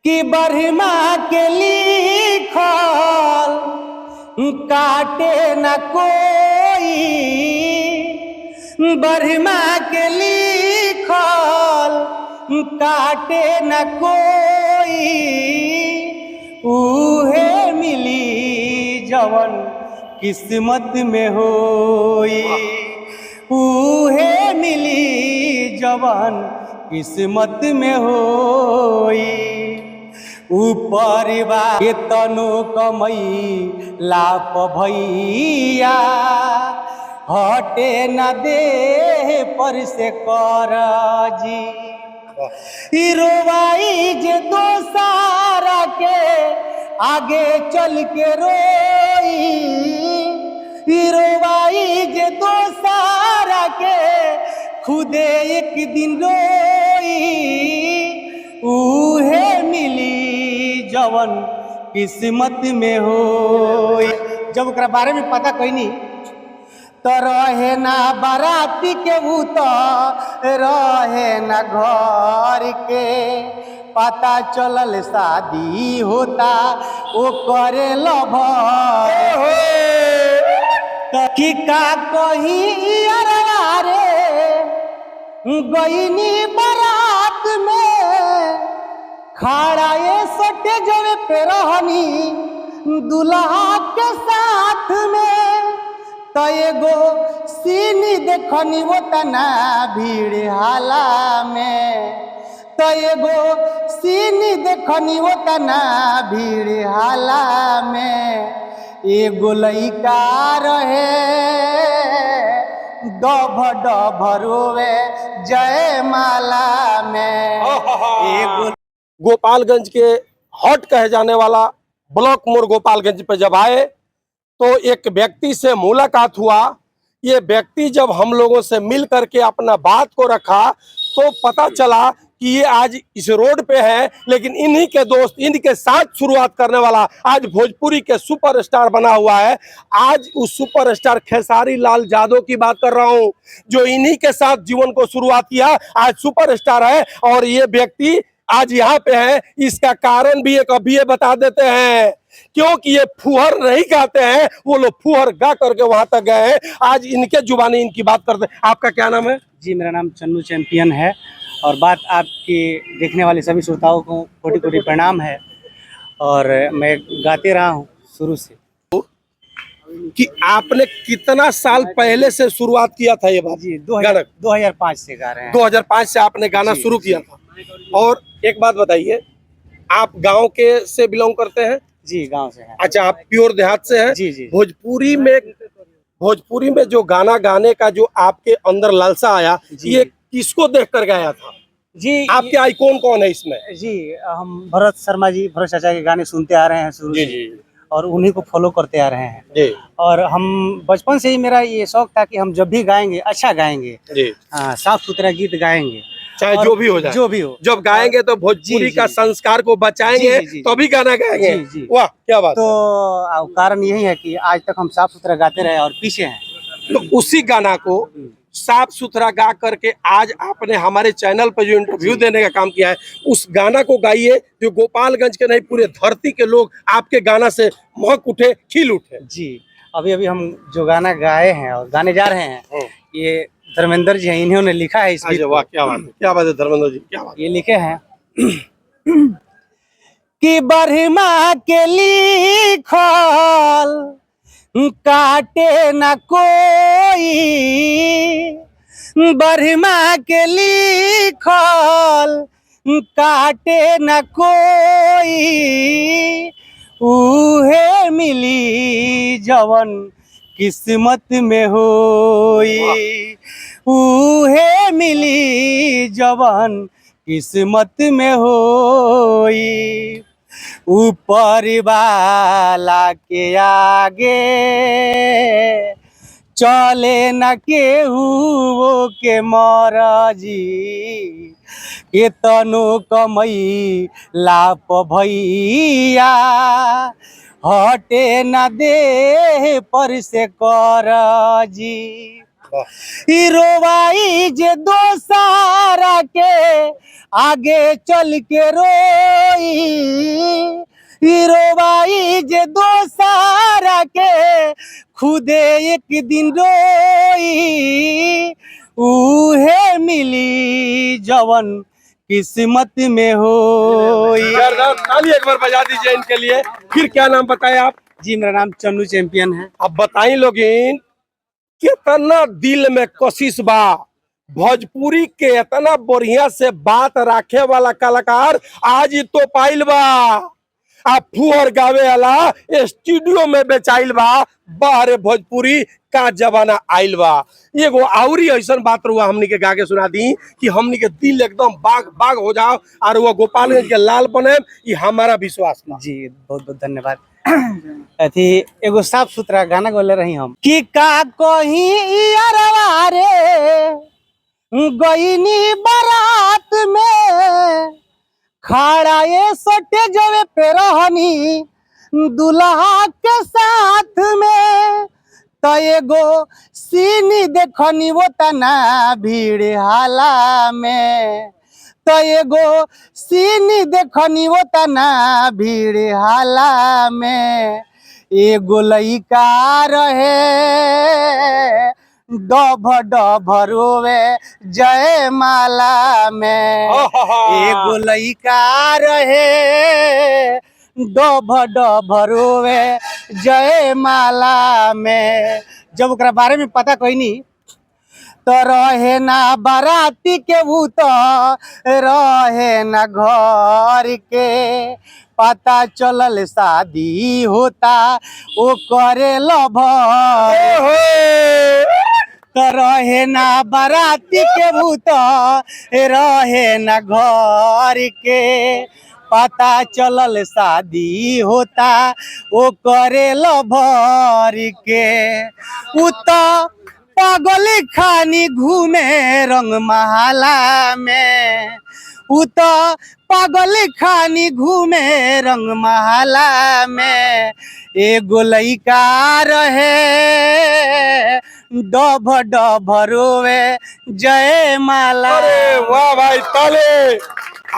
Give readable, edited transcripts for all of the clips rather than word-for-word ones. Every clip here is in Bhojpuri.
कि बरहमा के लिखल काटे न कोई, बरहमा के लिखल काटे न कोई, उहे मिली जवन किस्मत में होई, उहे मिली जवन किस्मत में होई। ऊपर बा के तनु कमई लाप भैया, हटे न दे पर से कर जी। रोवाई जे दोसारा के आगे चल के रोई, रोवाई जे दोसारा के खुदे एक दिन रोई, उहे मिली जवन किस्मत में होई। जब ओकरा बारे में पता कोई नहीं तो रहे ना बाराती के भूत, रहे ना घर के, पता चलल शादी होता ओ करे लभर कि का कही अरे गईनी बारात में खड़ा ये सटे जवे पे रहनी दुल्हा के साथ में, तो एगो सीनी देखनी वो तना भीड़ हाला में, तो एगो सीनी देखनी वो तना भीड़ हाला में, एगो लइका रहे डभ डभ रोवे जयमाला में। एगो गोपालगंज के हॉट कहे जाने वाला ब्लॉक मोड़ गोपालगंज पे जब आए तो एक व्यक्ति से मुलाकात हुआ। ये व्यक्ति जब हम लोगों से मिल करके अपना बात को रखा तो पता चला कि ये आज इस रोड पे है, लेकिन इन्हीं के दोस्त इनके साथ शुरुआत करने वाला आज भोजपुरी के सुपरस्टार बना हुआ है। आज उस सुपरस्टार खेसारी लाल यादव की बात कर रहा हूँ, जो इन्हीं के साथ जीवन को शुरुआत किया, आज सुपरस्टार है। और ये व्यक्ति आज यहाँ पे है, इसका कारण भी एक अभी बता देते हैं, क्योंकि ये फुहर नहीं गाते हैं, वो लोग फुहर गा करके वहां तक गए हैं। आज इनके जुबानी इनकी बात करते हैं। आपका क्या नाम है? जी, मेरा नाम चन्नू चैंपियन है और बात आपके देखने वाले सभी श्रोताओं को कोटि कोटि प्रणाम है। और मैं गाते रहा हूँ शुरू से। कि आपने कितना साल पहले से शुरुआत किया था ये बात? जी, 2005 से गा रहे हैं। 2005 से आपने गाना शुरू किया था। और एक बात बताइए, आप गांव के से बिलोंग करते हैं? जी, गांव से हैं। अच्छा, आप प्योर देहात से हैं? जी जी। भोजपुरी में जो गाना गाने का जो आपके अंदर लालसा आया, ये किसको देखकर गाया था? जी, आपके आइकॉन कौन है इसमें? जी, हम भरत शर्मा जी, भरत चाचा के गाने सुनते आ रहे हैं शुरू से और उन्हीं को फॉलो करते आ रहे हैं जी। और हम बचपन से ही मेरा ये शौक था कि हम जब भी गाएंगे अच्छा गाएंगे जी। साफ सुथरा गीत गाएंगे, चाहे जो भी हो जाए, जो भी हो। जब गाएंगे तो भोजपुरी का संस्कार को बचाएंगे, तभी गाना गाएंगे। वाह, क्या बात। तो कारण यही है कि आज तक हम साफ सुथरा गाते रहे और पीछे हैं। तो उसी गाना को साफ सुथरा गा करके आज आपने हमारे चैनल पर जो इंटरव्यू देने का काम किया है, उस गाना को गाइए जो गोपालगंज के नहीं पूरे धरती के लोग आपके गाना से महक उठे, खिल उठे। जी, अभी हम जो गाना गाए हैं और गाने जा रहे हैं, ये धर्मेंद्र जी हैं, इन्होंने लिखा है इस गीत को। वाह, क्या बात है, क्या बात है धर्मेंद्र जी, क्या बात। ये लिखे हैं कि बरहमा के लिखल काटे न कोई, बरहमा के लिखल काटे न कोई, उहे मिली जवन किस्मत में होई, उहे मिली जवन किस्मत में होई। ऊपर वाला के आगे चले न केहू वो के मरजी, के तनु कमई लाप भैया, हटे न दे पर से कर जी। रोवाई जे दोसारा के आगे चल के रोई, रोवाई जे दोसारा के खुदे एक दिन रोई उहे मिली जवन किस्मत में हो। ताली एक बार बजा दीजिए इनके लिए। फिर क्या नाम बताए आप? जी मेरा नाम चन्नू चैंपियन है। अब बताई लोगिन कितना दिल में कोशिश बा, भोजपुरी के इतना बढ़िया से बात रखे वाला कलाकार आज ही तो पाइल बा। आप फुहर गावे वाला स्टूडियो में बेचाइल बा। बाहरे भोजपुरी का जमाना आइल बा। एगो आउरी ऐसा बात रुआ हमनी के गा के सुना दी कि हमनी के दिल एकदम बाग बाग हो जाओ और वो गोपालगंज के लाल बने, ये हमारा विश्वास बा। जी बहुत बहुत धन्यवाद। अथी एगो साफ सुथरा गाना गोले रही हम कि का कहीं यारवा रे गईनी बारात में खड़ा ये सोटे जवे पे रहनी दुल्हा के साथ में तो एगो सीनी देखनी वो तना भीड़ हाला में तो एगो सीनी देखनी वो तना भीड़ हाला में एगो लइका रहे डभ डभ रोवे जय माला में एगो लइका रहे डभ डभ रोवे जय माला में। जब ओकरा बारे में पता कोई नहीं तो रहे ना बाराती के भूत रहे ना घर के पता चलल शादी होता ओ करे लभ तो रहे ना बाराती के भूत रहे ना घर के पता चलल शादी होता ओ करे लभर के उता पागल खानी घूमे रंग महला में उता पागल खानी घूमे रंग महला में एगो लइका रहे डभ डभ रोवे जय माला। अरे वाह भाई ताले,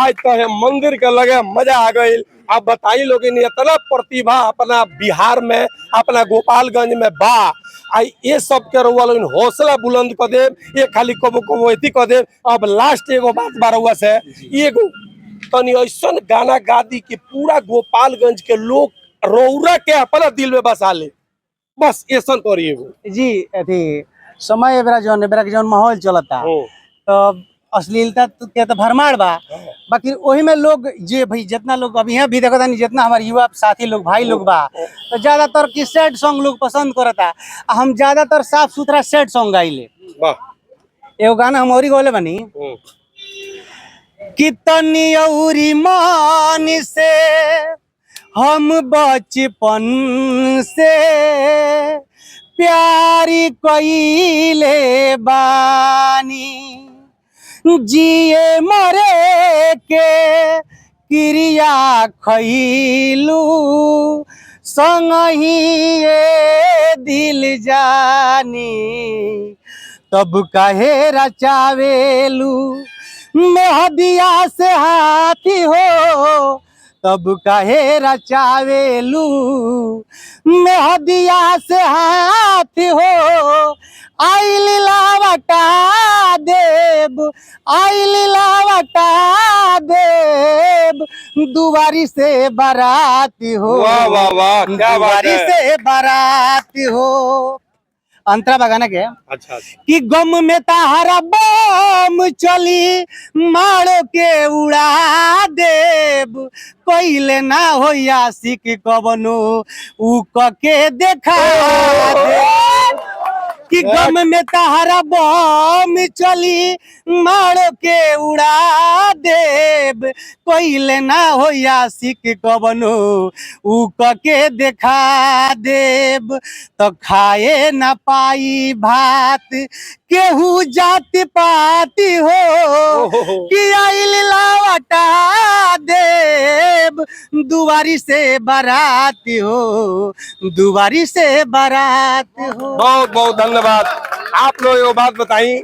आज तो है मंदिर के लगे मजा आ गई। आप बताई लोग इतना प्रतिभा अपना बिहार में अपना गोपालगंज में बा। आई ये सब के रुआ लोग हौसला बुलंद कर दे, ये खाली कबो कबो एथी कर दे। अब लास्ट एगो बात बारुआ से एगो तनी ऐसा गाना गा दी कि पूरा गोपालगंज के लोग रौरा के अपना दिल में बसा ले, बस ऐसा करिए जी। अथी समय एबरा के जौन माहौल चलता तो अश्लीलता के तो भरमार बा, बाकी वही में लोग जे भाई जितना लोग अभी यहाँ भी देखता नहीं, जितना हमारे युवा साथी लोग भाई लोग बा तो ज्यादातर की सैड सॉन्ग लोग पसंद करता। हम ज्यादातर साफ सुथरा सैड सॉन्ग गाइले। एगो गाना हम औरी गौले बनी कि तनी औरी मान से हम बचपन से प्यारी कइले बानी जिए मरे के क्रिया खइलू संगही ये दिल जानी तब काहे रचावेलू मेहदिया से हाथी हो तब काहे रचावेलू मेहदिया से हाथी हो आई लीलावटा देव आई लीलावटा देव दुआरी से बाराती हो। वाह वाह वाह क्या बात दुआरी है। से बाराती हो। अंतरा बगाना के अच्छा कि गम में तारा बम चली मारो के उड़ा देव कोइले ना हो आशिक कबनो उ के देखा दे कि गम में तारा बम चली मारो के उड़ा देव कोइले ना हो आशिक कबनो उ के देखा देव तो खाए न पाई भात केहू जात पाती हो कि आइल लावटा देव दुआरी से बाराती हो दुआरी से बारात हो। बहुत बहुत धन्यवाद। आप लोग एगो बात बताई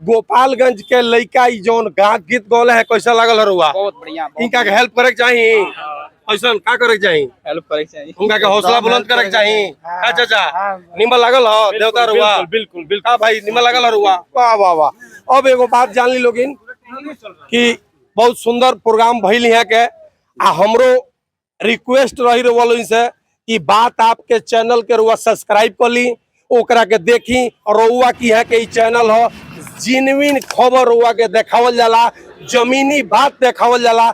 गोपालगंज के लड़का ई जौन गीत गौले है कैसा लागल रुआ? बहुत बढ़िया। इनका के हेल्प करे के चाहिए, ऐसा का करे के चाहिए? हेल्प करे के चाहिए, उनका के हौसला बुलंद करे के चाहिए। हाँ चाचा, निमन लागल हो देवता रुआ? बिल्कुल बिल्कुल। हाँ भाई, निमन लागल रुआ? वाह वाह वाह। अब एगो बात जान ली लोगिन कि बहुत सुंदर प्रोग्राम भइल है के, आ हमरो रिक्वेस्ट रही रोल से कि बात आपके चैनल के रुआ सब्सक्राइब कर ली, ओकरा के देखी। और रुआ की है कि चैनल हो जेन्युइन खबर रुआ के देखावल जाला, जमीनी बात देखावल जाला।